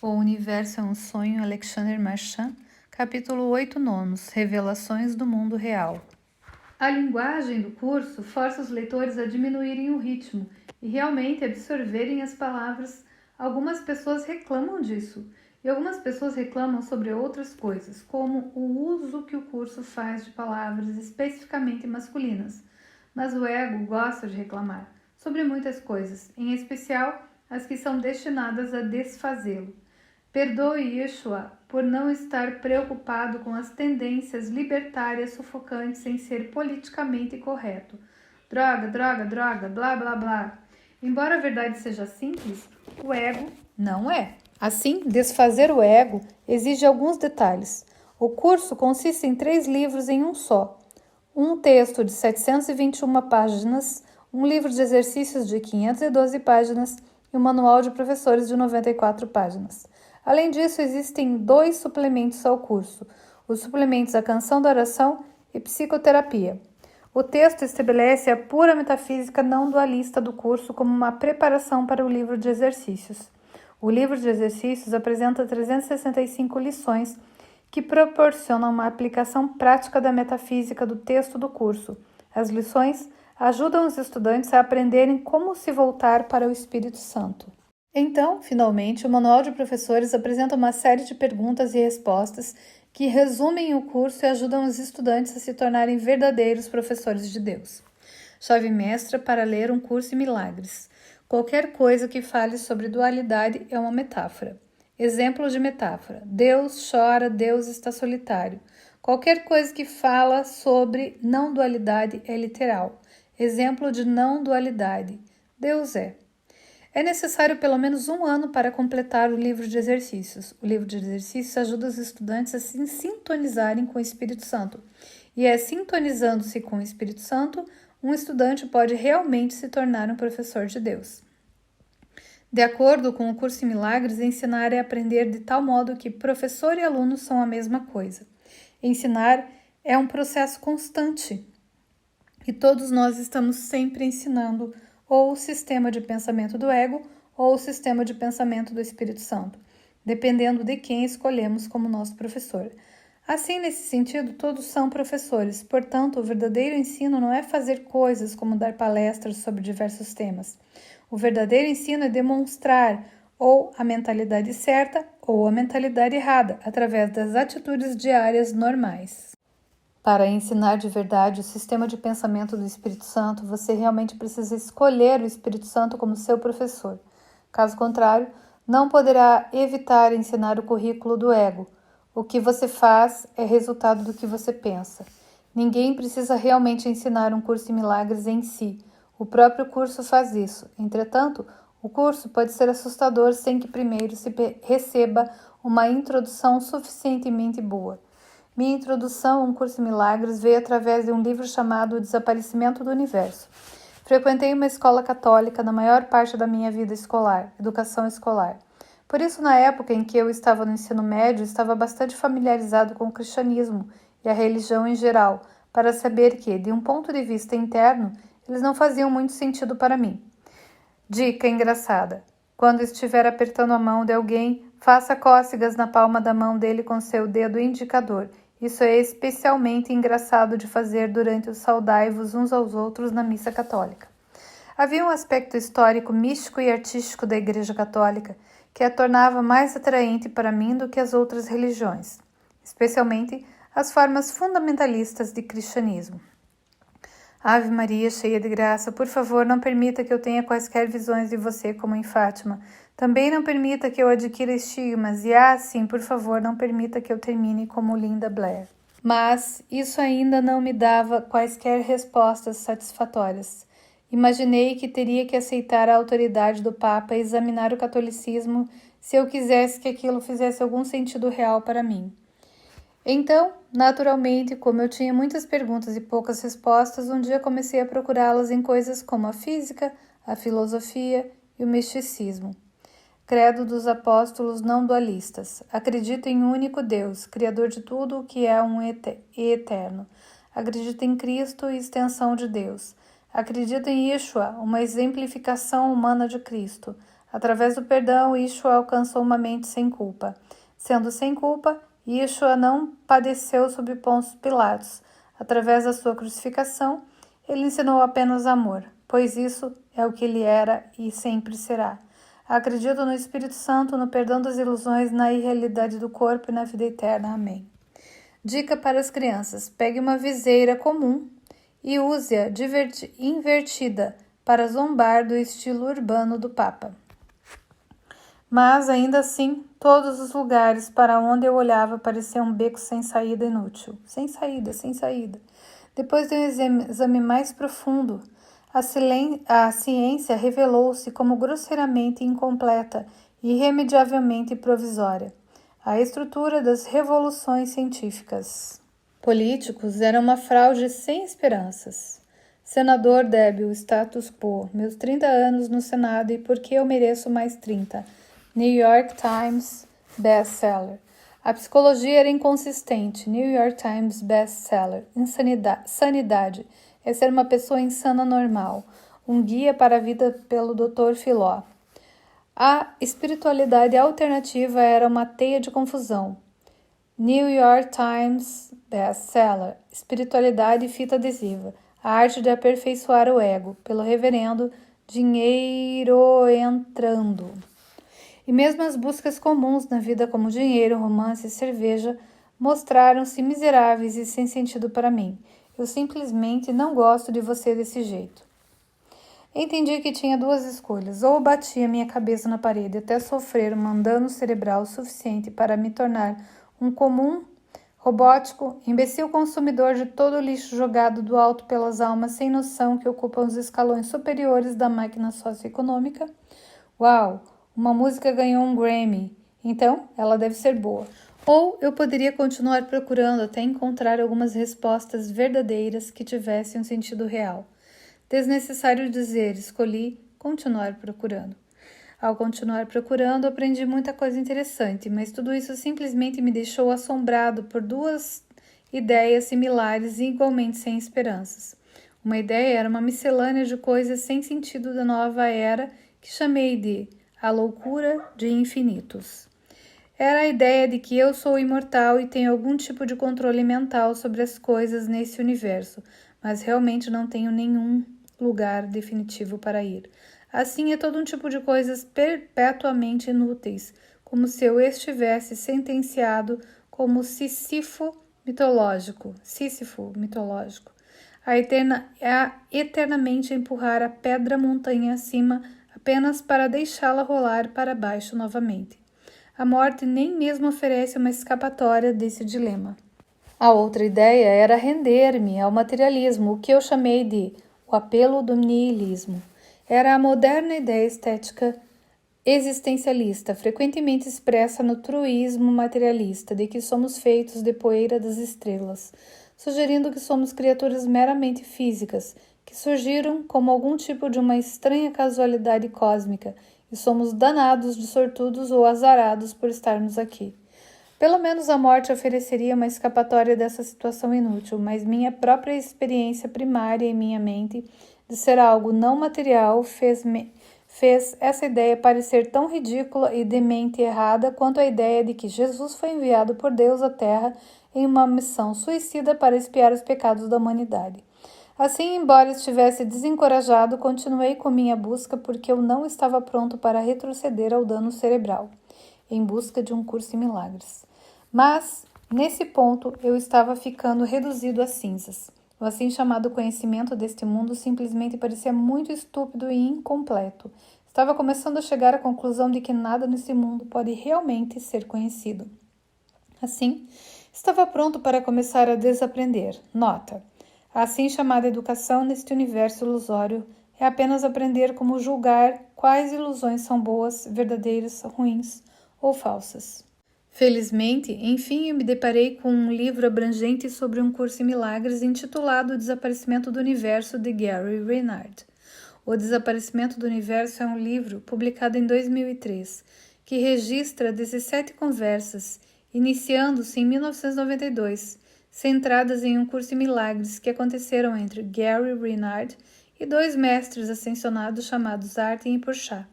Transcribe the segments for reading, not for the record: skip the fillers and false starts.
O Universo é um Sonho, Alexandre Marchand, capítulo 8 nonos, Revelações do Mundo Real. A linguagem do curso força os leitores a diminuírem o ritmo e realmente absorverem as palavras. Algumas pessoas reclamam disso, e algumas pessoas reclamam sobre outras coisas, como o uso que o curso faz de palavras especificamente masculinas. Mas o ego gosta de reclamar sobre muitas coisas, em especial as que são destinadas a desfazê-lo. Perdoe Yeshua por não estar preocupado com as tendências libertárias sufocantes em ser politicamente correto. Droga, droga, droga, blá, blá, blá. Embora a verdade seja simples, o ego não é. Assim, desfazer o ego exige alguns detalhes. O curso consiste em 3 livros em um só. Um texto de 721 páginas, um livro de exercícios de 512 páginas e um manual de professores de 94 páginas. Além disso, existem 2 suplementos ao curso, os suplementos A Canção da Oração e Psicoterapia. O texto estabelece a pura metafísica não dualista do curso como uma preparação para o livro de exercícios. O livro de exercícios apresenta 365 lições que proporcionam uma aplicação prática da metafísica do texto do curso. As lições ajudam os estudantes a aprenderem como se voltar para o Espírito Santo. Então, finalmente, o Manual de Professores apresenta uma série de perguntas e respostas que resumem o curso e ajudam os estudantes a se tornarem verdadeiros professores de Deus. Chave mestra para ler um curso em milagres. Qualquer coisa que fale sobre dualidade é uma metáfora. Exemplo de metáfora: Deus chora, Deus está solitário. Qualquer coisa que fala sobre não dualidade é literal. Exemplo de não dualidade: Deus é. É necessário pelo menos 1 ano para completar o livro de exercícios. O livro de exercícios ajuda os estudantes a se sintonizarem com o Espírito Santo. E é sintonizando-se com o Espírito Santo, um estudante pode realmente se tornar um professor de Deus. De acordo com o curso em Milagres, ensinar é aprender de tal modo que professor e aluno são a mesma coisa. Ensinar é um processo constante e todos nós estamos sempre ensinando ou o sistema de pensamento do ego ou o sistema de pensamento do Espírito Santo, dependendo de quem escolhemos como nosso professor. Assim, nesse sentido, todos são professores, portanto, o verdadeiro ensino não é fazer coisas como dar palestras sobre diversos temas. O verdadeiro ensino é demonstrar ou a mentalidade certa ou a mentalidade errada, através das atitudes diárias normais. Para ensinar de verdade o sistema de pensamento do Espírito Santo, você realmente precisa escolher o Espírito Santo como seu professor. Caso contrário, não poderá evitar ensinar o currículo do ego. O que você faz é resultado do que você pensa. Ninguém precisa realmente ensinar um curso em milagres em si. O próprio curso faz isso. Entretanto, o curso pode ser assustador sem que primeiro se receba uma introdução suficientemente boa. Minha introdução a um curso em milagres veio através de um livro chamado O Desaparecimento do Universo. Frequentei uma escola católica na maior parte da minha vida escolar, educação escolar. Por isso, na época em que eu estava no ensino médio, estava bastante familiarizado com o cristianismo e a religião em geral, para saber que, de um ponto de vista interno, eles não faziam muito sentido para mim. Dica engraçada: quando estiver apertando a mão de alguém, faça cócegas na palma da mão dele com seu dedo indicador. Isso é especialmente engraçado de fazer durante os saudai-vos uns aos outros na missa católica. Havia um aspecto histórico, místico e artístico da Igreja Católica que a tornava mais atraente para mim do que as outras religiões, especialmente as formas fundamentalistas de cristianismo. Ave Maria, cheia de graça, por favor, não permita que eu tenha quaisquer visões de você como em Fátima. Também não permita que eu adquira estigmas e, sim, por favor, não permita que eu termine como Linda Blair. Mas isso ainda não me dava quaisquer respostas satisfatórias. Imaginei que teria que aceitar a autoridade do Papa e examinar o catolicismo se eu quisesse que aquilo fizesse algum sentido real para mim. Então, naturalmente, como eu tinha muitas perguntas e poucas respostas, um dia comecei a procurá-las em coisas como a física, a filosofia e o misticismo. Credo dos apóstolos não dualistas. Acredito em um único Deus, Criador de tudo o que é e eterno. Acredito em Cristo e extensão de Deus. Acredito em Yeshua, uma exemplificação humana de Cristo. Através do perdão, Yeshua alcançou uma mente sem culpa. Sendo sem culpa, Yeshua não padeceu sob Pôncio Pilatos. Através da sua crucificação, ele ensinou apenas amor, pois isso é o que ele era e sempre será. Acredito no Espírito Santo, no perdão das ilusões, na irrealidade do corpo e na vida eterna. Amém. Dica para as crianças: pegue uma viseira comum e use-a invertida para zombar do estilo urbano do Papa. Mas, ainda assim, todos os lugares para onde eu olhava pareciam um beco sem saída inútil. Sem saída. Depois de um exame mais profundo, a ciência revelou-se como grosseiramente incompleta e irremediavelmente provisória. A estrutura das revoluções científicas. Políticos era uma fraude sem esperanças. Senador débil, status quo, meus 30 anos no Senado e por que eu mereço mais 30? New York Times best-seller. A psicologia era inconsistente. New York Times best-seller. Sanidade é ser uma pessoa insana normal. Um guia para a vida pelo Dr. Filó. A espiritualidade alternativa era uma teia de confusão. New York Times best-seller. Espiritualidade e fita adesiva. A arte de aperfeiçoar o ego. Pelo reverendo Dinheiro Entrando. E mesmo as buscas comuns na vida como dinheiro, romance e cerveja mostraram-se miseráveis e sem sentido para mim. Eu simplesmente não gosto de você desse jeito. Entendi que tinha duas escolhas. Ou batia minha cabeça na parede até sofrer um dano cerebral suficiente para me tornar um comum, robótico, imbecil consumidor de todo o lixo jogado do alto pelas almas sem noção que ocupam os escalões superiores da máquina socioeconômica. Uau! Uma música ganhou um Grammy, então ela deve ser boa. Ou eu poderia continuar procurando até encontrar algumas respostas verdadeiras que tivessem um sentido real. Desnecessário dizer, escolhi continuar procurando. Ao continuar procurando, aprendi muita coisa interessante, mas tudo isso simplesmente me deixou assombrado por duas ideias similares e igualmente sem esperanças. Uma ideia era uma miscelânea de coisas sem sentido da nova era que chamei de A Loucura de Infinitos. Era a ideia de que eu sou imortal e tenho algum tipo de controle mental sobre as coisas nesse universo, mas realmente não tenho nenhum lugar definitivo para ir. Assim é todo um tipo de coisas perpetuamente inúteis, como se eu estivesse sentenciado como Sísifo mitológico, a eternamente empurrar a pedra montanha acima apenas para deixá-la rolar para baixo novamente. A morte nem mesmo oferece uma escapatória desse dilema. A outra ideia era render-me ao materialismo, o que eu chamei de o apelo do niilismo. Era a moderna ideia estética existencialista, frequentemente expressa no truísmo materialista, de que somos feitos de poeira das estrelas, sugerindo que somos criaturas meramente físicas, que surgiram como algum tipo de uma estranha casualidade cósmica, e somos danados de sortudos ou azarados por estarmos aqui. Pelo menos a morte ofereceria uma escapatória dessa situação inútil, mas minha própria experiência primária em minha mente de ser algo não material fez essa ideia parecer tão ridícula e demente errada quanto a ideia de que Jesus foi enviado por Deus à Terra em uma missão suicida para expiar os pecados da humanidade. Assim, embora estivesse desencorajado, continuei com minha busca porque eu não estava pronto para retroceder ao dano cerebral, em busca de um curso em milagres. Mas, nesse ponto, eu estava ficando reduzido a cinzas. O assim chamado conhecimento deste mundo simplesmente parecia muito estúpido e incompleto. Estava começando a chegar à conclusão de que nada nesse mundo pode realmente ser conhecido. Assim, estava pronto para começar a desaprender. Nota: a assim chamada educação neste universo ilusório é apenas aprender como julgar quais ilusões são boas, verdadeiras, ruins ou falsas. Felizmente, enfim, eu me deparei com um livro abrangente sobre um curso em milagres intitulado O Desaparecimento do Universo, de Gary Renard. O Desaparecimento do Universo é um livro publicado em 2003, que registra 17 conversas, iniciando-se em 1992, centradas em um curso em milagres que aconteceram entre Gary Renard e dois mestres ascensionados chamados Artin e Porchat.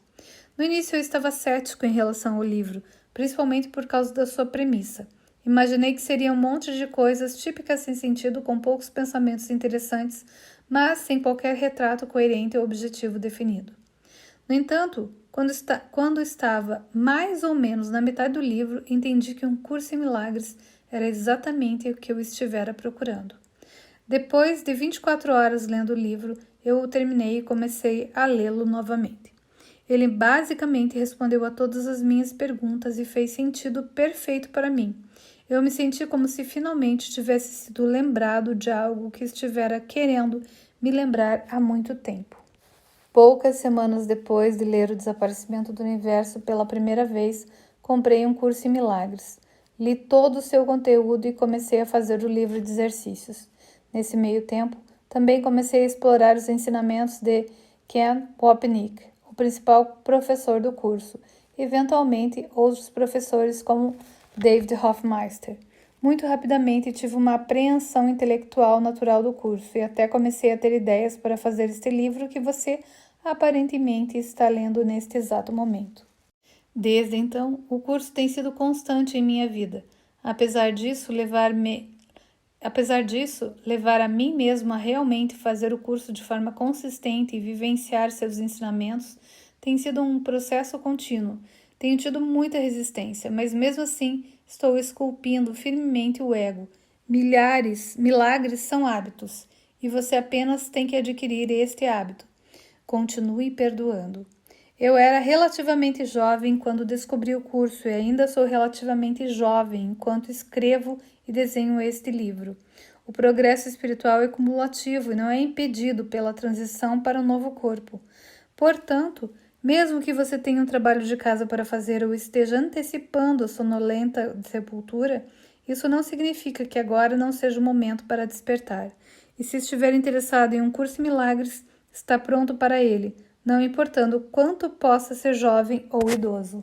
No início eu estava cético em relação ao livro, principalmente por causa da sua premissa. Imaginei que seria um monte de coisas típicas sem sentido, com poucos pensamentos interessantes, mas sem qualquer retrato coerente ou objetivo definido. No entanto, quando estava mais ou menos na metade do livro, entendi que um curso em milagres era exatamente o que eu estivera procurando. Depois de 24 horas lendo o livro, eu o terminei e comecei a lê-lo novamente. Ele basicamente respondeu a todas as minhas perguntas e fez sentido perfeito para mim. Eu me senti como se finalmente tivesse sido lembrado de algo que estivera querendo me lembrar há muito tempo. Poucas semanas depois de ler O Desaparecimento do Universo pela primeira vez, comprei um curso em milagres. Li todo o seu conteúdo e comecei a fazer o livro de exercícios. Nesse meio tempo, também comecei a explorar os ensinamentos de Ken Wapnick, o principal professor do curso, e eventualmente outros professores como David Hoffmeister. Muito rapidamente tive uma apreensão intelectual natural do curso e até comecei a ter ideias para fazer este livro que você aparentemente está lendo neste exato momento. Desde então, o curso tem sido constante em minha vida. Apesar disso, levar a mim mesmo a realmente fazer o curso de forma consistente e vivenciar seus ensinamentos tem sido um processo contínuo. Tenho tido muita resistência, mas mesmo assim estou esculpindo firmemente o ego. Milagres são hábitos, e você apenas tem que adquirir este hábito. Continue perdoando. Eu era relativamente jovem quando descobri o curso e ainda sou relativamente jovem enquanto escrevo e desenho este livro. O progresso espiritual é cumulativo e não é impedido pela transição para um novo corpo. Portanto, mesmo que você tenha um trabalho de casa para fazer ou esteja antecipando a sonolenta sepultura, isso não significa que agora não seja o momento para despertar. E se estiver interessado em um curso em milagres, está pronto para ele, não importando quanto possa ser jovem ou idoso.